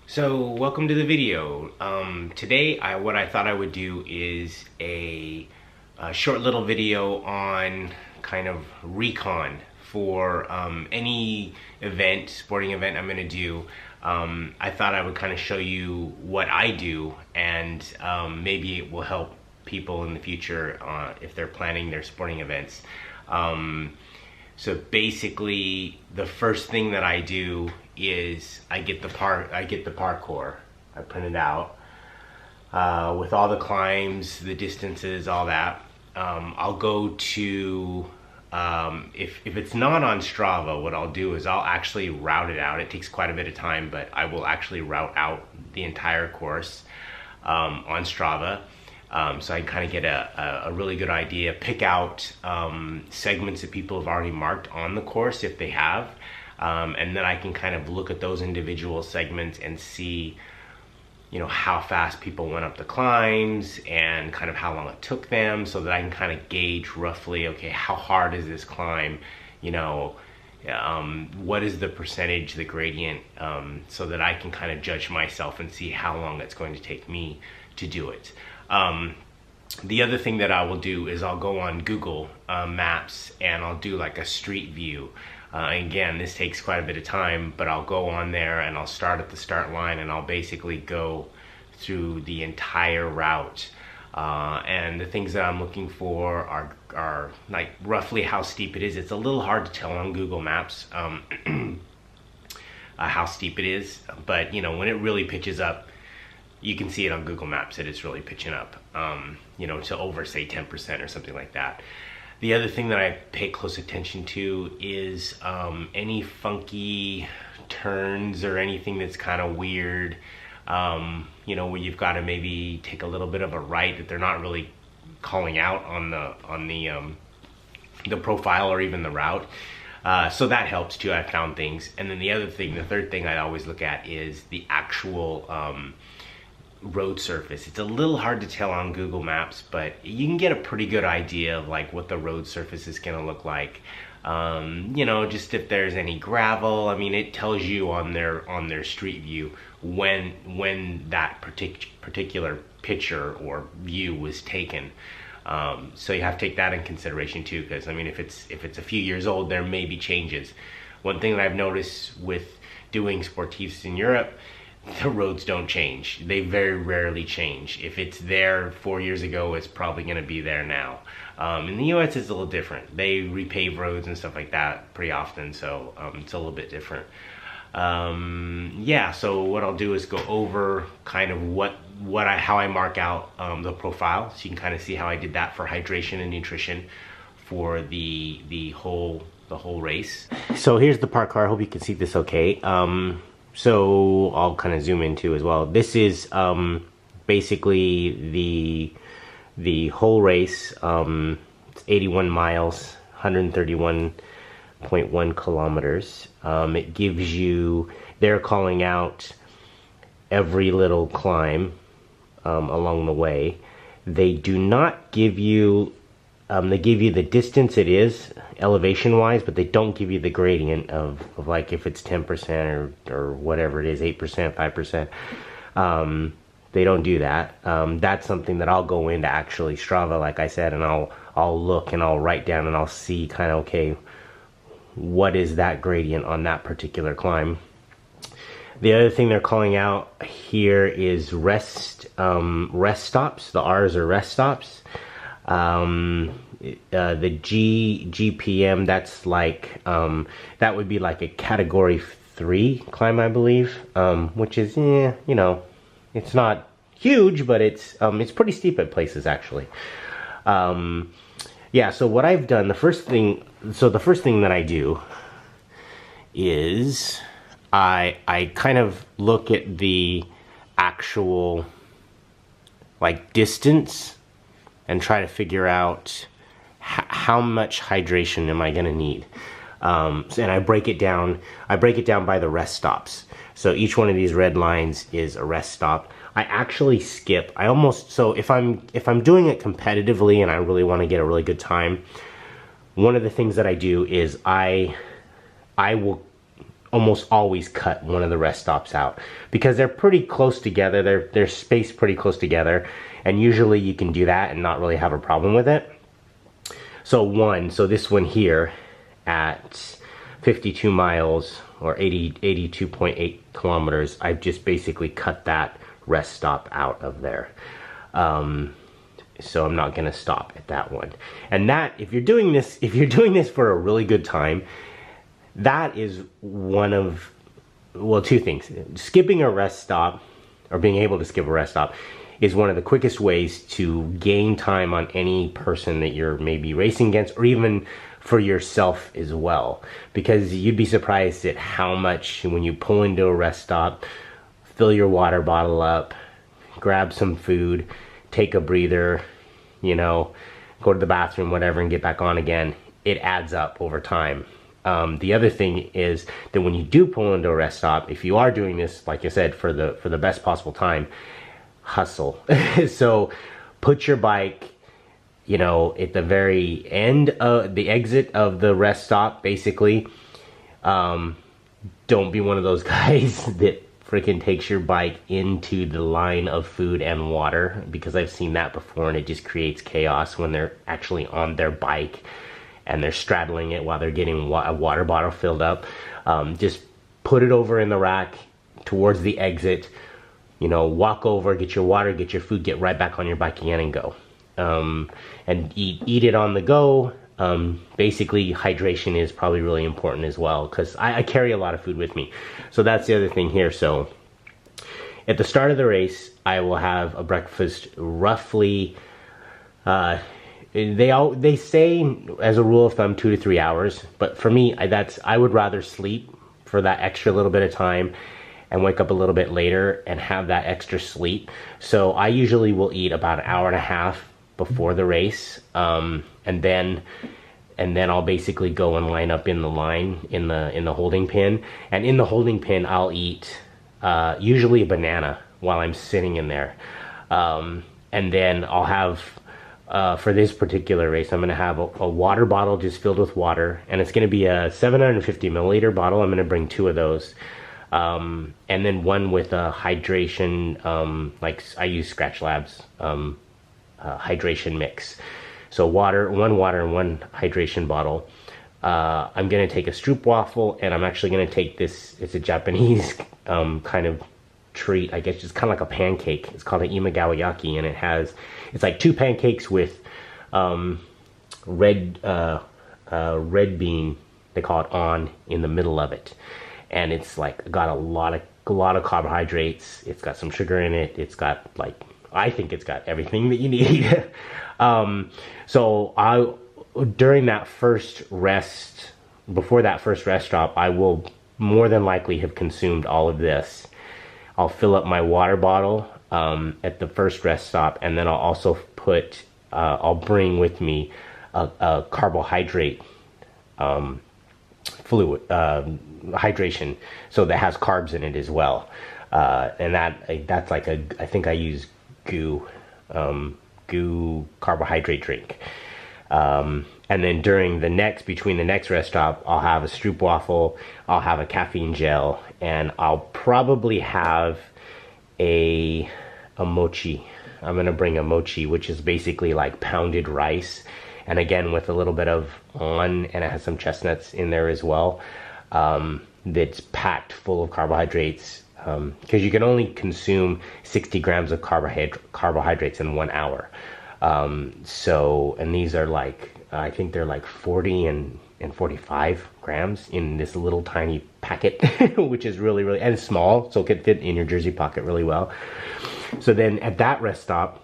So welcome to the video. Today what I thought I would do is a short little video on kind of recon for any event, sporting event I'm going to do. I thought I would kind of show you what I do, and maybe it will help people in the future if they're planning their sporting events. So basically, the first thing that I do is I get the parkour. I print it out with all the climbs, the distances, all that. I'll go to if it's not on Strava, what I'll do is I'll actually route it out. It takes quite a bit of time, but I will actually route out the entire course on Strava. So I can kind of get a really good idea, pick out segments that people have already marked on the course if they have, and then I can kind of look at those individual segments and see, you know, how fast people went up the climbs and kind of how long it took them, so that I can kind of gauge roughly, okay, how hard is this climb, you know, what is the percentage, the gradient, so that I can kind of judge myself and see how long it's going to take me to do it. The other thing that I will do is I'll go on Google Maps and I'll do like a street view. Again, this takes quite a bit of time, but I'll go on there and I'll start at the start line and I'll basically go through the entire route. And the things that I'm looking for are like roughly how steep it is. It's a little hard to tell on Google Maps how steep it is, but you know, when it really pitches up, you can see it on Google Maps that it's really pitching up, you know, to over say 10% or something like that. The other thing that I pay close attention to is any funky turns or anything that's kind of weird, you know, where you've got to maybe take a little bit of a right that they're not really calling out on the profile or even the route. So that helps too. I found things. And then the other thing, the third thing I always look at is the actual road surface. It's a little hard to tell on Google Maps, but you can get a pretty good idea of like what the road surface is going to look like. You know, just if there's any gravel. I mean, it tells you on their street view when that particular picture or view was taken. So you have to take that in consideration too, because I mean, if it's a few years old, there may be changes. One thing that I've noticed with doing sportives in Europe, the roads don't change. They very rarely change. If it's there 4 years ago, it's probably going to be there now. In the US, it's a little different. They repave roads and stuff like that pretty often, so it's a little bit different. Yeah, so what I'll do is go over kind of how I mark out the profile, so you can kind of see how I did that for hydration and nutrition for the whole race. So here's the park car. I hope you can see this okay. So I'll kind of zoom in too as well. This is basically the whole race. It's 81 miles, 131.1 kilometers. It gives you, they're calling out every little climb along the way. They do not give you, they give you the distance it is elevation wise, but they don't give you the gradient of like if it's 10% or whatever it is, 8%, 5%. They don't do that. That's something that I'll go into actually Strava, like I said, and I'll look and I'll write down and I'll see kind of, okay, what is that gradient on that particular climb. The other thing they're calling out here is rest stops. The R's are rest stops. The GPM, that's like that would be like a category 3 climb, I believe, which is, you know, it's not huge, but it's pretty steep at places actually. Yeah, so what I've done, the first thing that I do is I kind of look at the actual like distance and try to figure out how much hydration am I going to need. And I break it down by the rest stops. So each one of these red lines is a rest stop. I actually skip. So if I'm doing it competitively and I really want to get a really good time, one of the things that I do is I will almost always cut one of the rest stops out because they're pretty close together. They're spaced pretty close together, and usually you can do that and not really have a problem with it. So this one here at 52 miles or 82.8 kilometers, I've just basically cut that rest stop out of there. So I'm not gonna stop at that one. And that, if you're doing this for a really good time, that is one of, well, two things. Skipping a rest stop, or being able to skip a rest stop, is one of the quickest ways to gain time on any person that you're maybe racing against, or even for yourself as well. Because you'd be surprised at how much, when you pull into a rest stop, fill your water bottle up, grab some food, take a breather, you know, go to the bathroom, whatever, and get back on again, it adds up over time. The other thing is that when you do pull into a rest stop, if you are doing this, like I said, for the best possible time, hustle. So put your bike, you know, at the very end of the exit of the rest stop, basically. Don't be one of those guys that freaking takes your bike into the line of food and water, because I've seen that before and it just creates chaos when they're actually on their bike and they're straddling it while they're getting a water bottle filled up. Just put it over in the rack towards the exit, you know, walk over, get your water, get your food, get right back on your bike again and go. And eat it on the go. Basically, hydration is probably really important as well, because I carry a lot of food with me. So that's the other thing here. So at the start of the race, I will have a breakfast roughly, they say as a rule of thumb 2 to 3 hours, but for me, I would rather sleep for that extra little bit of time and wake up a little bit later and have that extra sleep. So I usually will eat about an hour and a half before the race, and then I'll basically go and line up in the line in the holding pen. And in the holding pen, I'll eat usually a banana while I'm sitting in there, and then I'll have, for this particular race, I'm going to have a water bottle just filled with water, and it's going to be a 750 milliliter bottle. I'm going to bring 2 of those. And then one with a hydration, like I use Scratch Labs hydration mix. So one water and one hydration bottle. I'm going to take a stroopwafel, and I'm actually going to take this, it's a Japanese kind of treat, I guess. It's kind of like a pancake. It's called an imagawayaki, and it's like 2 pancakes with red bean, they call it, on in the middle of it. And it's like got a lot of carbohydrates. It's got some sugar in it. It's got, like, I think it's got everything that you need. So during that first rest, before that first rest stop, I will more than likely have consumed all of this. I'll fill up my water bottle at the first rest stop, and then I'll also I'll bring with me a carbohydrate fluid, hydration, so that has carbs in it as well. And that's like I think I use goo carbohydrate drink. And then between the next rest stop, I'll have a stroopwafel, I'll have a caffeine gel, and I'll probably have a mochi. I'm gonna bring a mochi, which is basically like pounded rice, and again with a little bit of and it has some chestnuts in there as well. That's packed full of carbohydrates, because you can only consume 60 grams of carbohydrates in 1 hour. And these are like, I think they're like 40 and 45 grams in this little tiny packet, which is really, really, and small, so it could fit in your jersey pocket really well. So then at that rest stop,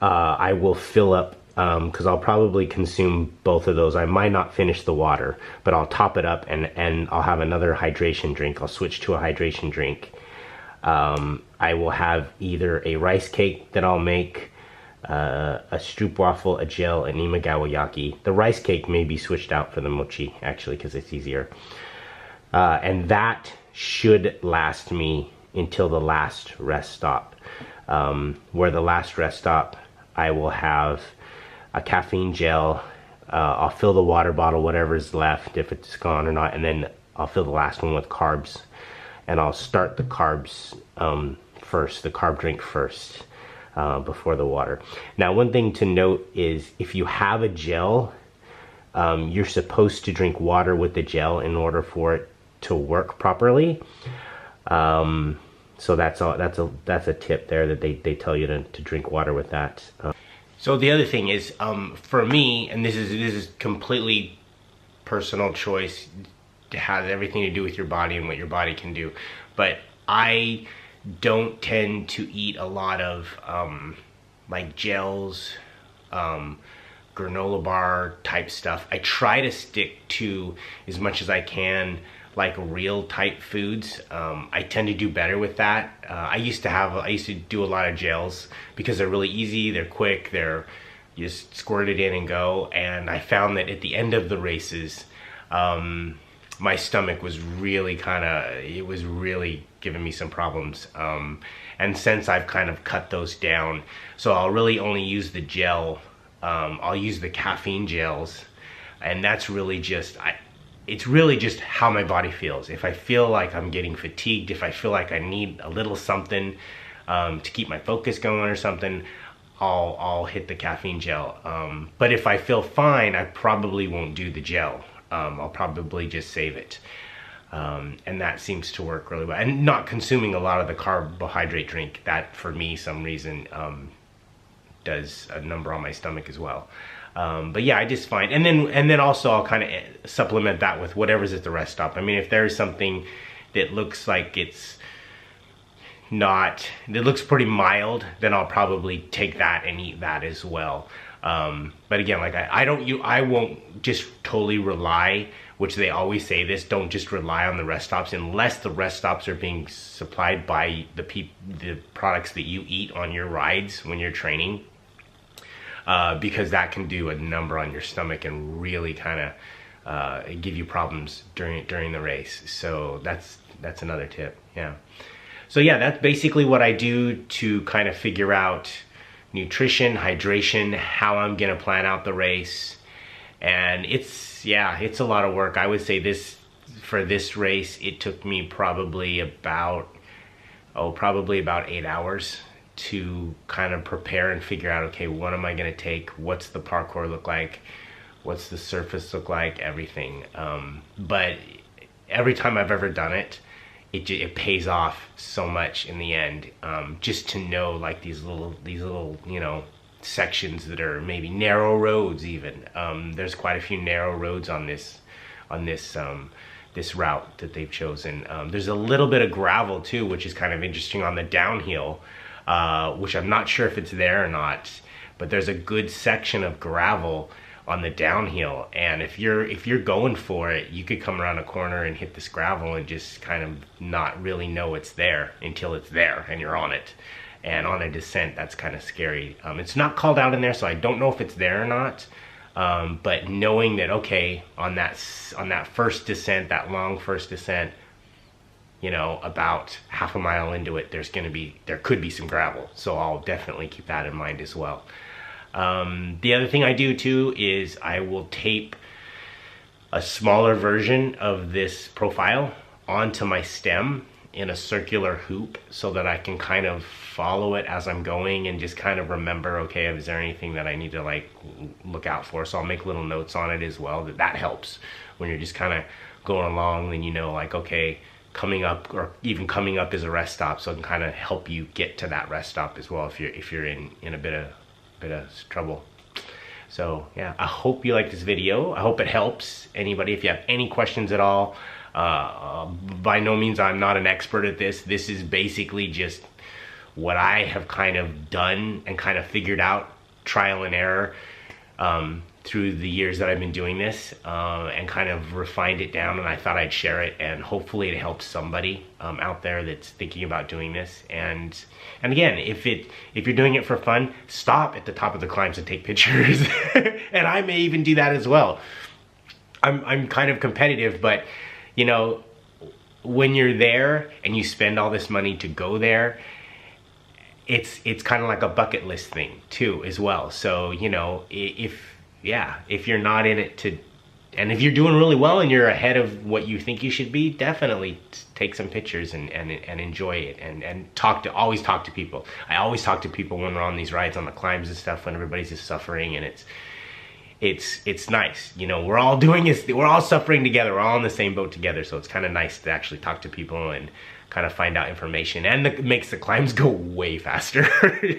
I will fill up, because I'll probably consume both of those. I might not finish the water, but I'll top it up, and I'll have another hydration drink. I'll switch to a hydration drink. I will have either a rice cake that I'll make, a stroopwafel, a gel, an imagawayaki. The rice cake may be switched out for the mochi, actually, because it's easier. And that should last me until the last rest stop, where the last rest stop, I will have a caffeine gel. I'll fill the water bottle, whatever's left, if it's gone or not, and then I'll fill the last one with carbs, and I'll start the carbs first, the carb drink first, before the water. Now, one thing to note is if you have a gel, you're supposed to drink water with the gel in order for it to work properly. So that's a tip there that they tell you to drink water with that. So the other thing is, for me, and this is completely personal choice, it has everything to do with your body and what your body can do, but I don't tend to eat a lot of like gels, granola bar type stuff. I try to stick to, as much as I can, like real type foods. I tend to do better with that. I used to do a lot of gels because they're really easy, they're quick, you just squirt it in and go. And I found that at the end of the races, my stomach was really it was really giving me some problems. And since I've kind of cut those down, so I'll really only use the gel. I'll use the caffeine gels, and that's really just, it's really just how my body feels. If I feel like I'm getting fatigued, if I feel like I need a little something to keep my focus going or something, I'll hit the caffeine gel. But if I feel fine, I probably won't do the gel. I'll probably just save it. And that seems to work really well. And not consuming a lot of the carbohydrate drink, that for me, some reason, does a number on my stomach as well. But yeah, I just find, and then also I'll kind of supplement that with whatever's at the rest stop. I mean, if there's something that looks like it looks pretty mild, then I'll probably take that and eat that as well. But again, like I won't just totally rely, which they always say this, don't just rely on the rest stops unless the rest stops are being supplied by the products that you eat on your rides when you're training. Because that can do a number on your stomach and really kind of give you problems during the race. So that's another tip. Yeah. So yeah, that's basically what I do to kind of figure out nutrition, hydration, how I'm gonna plan out the race. And it's a lot of work. I would say for this race, it took me probably about 8 hours to kind of prepare and figure out, okay, what am I going to take? What's the parkour look like? What's the surface look like? Everything. But every time I've ever done it, it pays off so much in the end. Just to know, like, these little sections that are maybe narrow roads even. There's quite a few narrow roads on this route that they've chosen. There's a little bit of gravel too, which is kind of interesting on the downhill. Which I'm not sure if it's there or not, but there's a good section of gravel on the downhill, and if you're going for it, you could come around a corner and hit this gravel and just kind of not really know it's there until it's there and you're on it. And on a descent, that's kind of scary. It's not called out in there, so I don't know if it's there or not. But knowing that, okay, on that first descent, that long first descent, about half a mile into it, there could be some gravel. So I'll definitely keep that in mind as well. The other thing I do too is I will tape a smaller version of this profile onto my stem in a circular hoop so that I can kind of follow it as I'm going and just kind of remember, okay, is there anything that I need to like look out for? So I'll make little notes on it as well. That helps when you're just kind of going along, then like, okay, coming up, or even coming up is a rest stop, so it can kind of help you get to that rest stop as well if you're in a bit of trouble. So yeah, I hope you like this video. I hope it helps anybody. If you have any questions at all, by no means I'm not an expert at this. This is basically just what I have kind of done and kind of figured out, trial and error, through the years that I've been doing this, and kind of refined it down, and I thought I'd share it, and hopefully it helps somebody out there that's thinking about doing this. And again, if you're doing it for fun, stop at the top of the climbs and take pictures. And I may even do that as well. I'm kind of competitive, but when you're there and you spend all this money to go there, it's kind of like a bucket list thing too as well. So if you're not in it And if you're doing really well and you're ahead of what you think you should be, definitely take some pictures and enjoy it, and always talk to people. I always talk to people when we're on these rides, on the climbs and stuff, when everybody's just suffering, and it's nice. You know, we're all suffering together, we're all in the same boat together, so it's kind of nice to actually talk to people and kind of find out information, and it makes the climbs go way faster.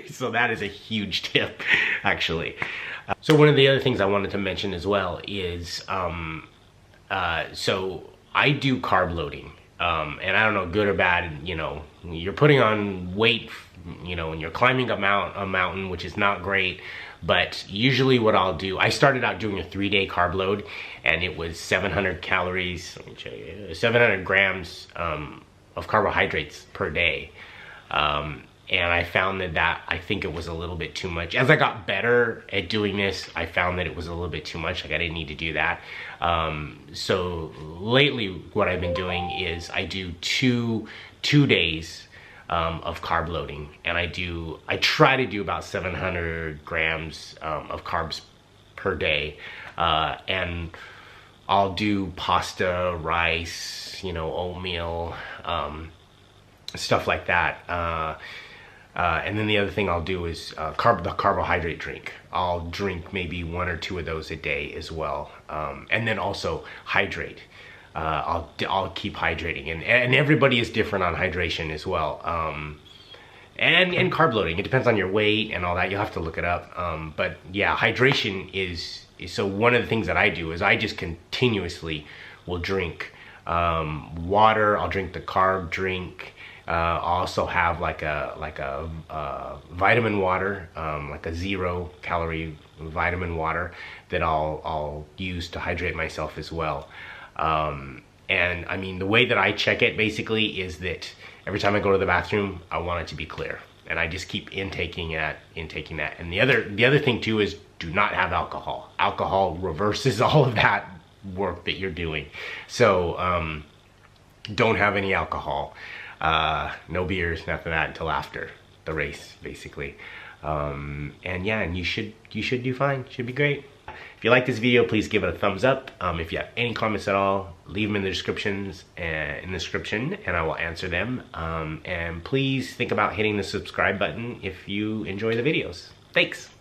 So that is a huge tip, actually. So one of the other things I wanted to mention as well is, so I do carb loading, and I don't know, good or bad, you know, you're putting on weight, you know, and you're climbing a mountain, which is not great. But usually what I'll do, I started out doing a 3-day carb load, and it was 700 calories, 700 grams of carbohydrates per day. And I found that I think it was a little bit too much. As I got better at doing this, I found that it was a little bit too much. Like, I didn't need to do that. So lately what I've been doing is I do two days of carb loading, and I try to do about 700 grams of carbs per day, and I'll do pasta, rice, you know, oatmeal, stuff like that. And then the other thing I'll do is the carbohydrate drink. I'll drink maybe 1 or 2 of those a day as well, and then also hydrate. I'll keep hydrating, and everybody is different on hydration as well, and carb loading. It depends on your weight and all that. You'll have to look it up, but yeah, hydration is so one of the things that I do is I just continuously will drink water. I'll drink the carb drink. I'll also have like a vitamin water, like a 0-calorie vitamin water that I'll use to hydrate myself as well. And I mean, the way that I check it basically is that every time I go to the bathroom, I want it to be clear, and I just keep intaking that. And the other thing too is, do not have alcohol. Alcohol reverses all of that work that you're doing. So don't have any alcohol. No beers, nothing of that until after the race, basically. And yeah, and you should do fine. Should be great. If you like this video, please give it a thumbs up. If you have any comments at all, leave them in the description, and I will answer them. And please think about hitting the subscribe button if you enjoy the videos. Thanks.